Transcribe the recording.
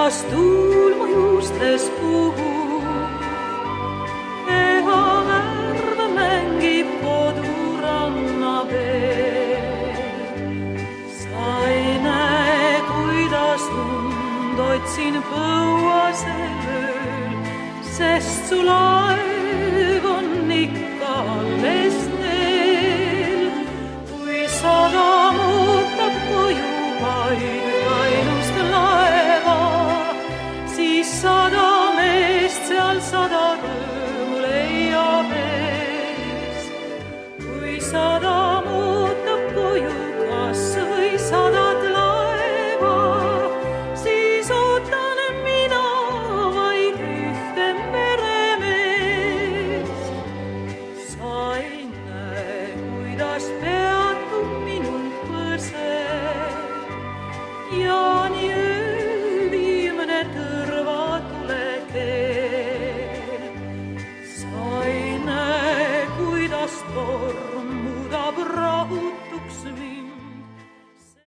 kuidas tuul mu juustes puhub. Keha värv mängib koduranna veel. Sa ei näe, kuidas und otsin põuasel ööl, sest su laev on ikka alles teel. Kui sadam ootab koju ainust laeva, siis 100 meest seal 100 rõõmu leiab ees. Kui sadam ootab koju kas või 100 laeva, siis ootan mina vaid ühte meremeest. Sa ei näe, kuidas peatub minu põrse ja nii öö viimne tõrvatule keel. Sa ei näe, kuidas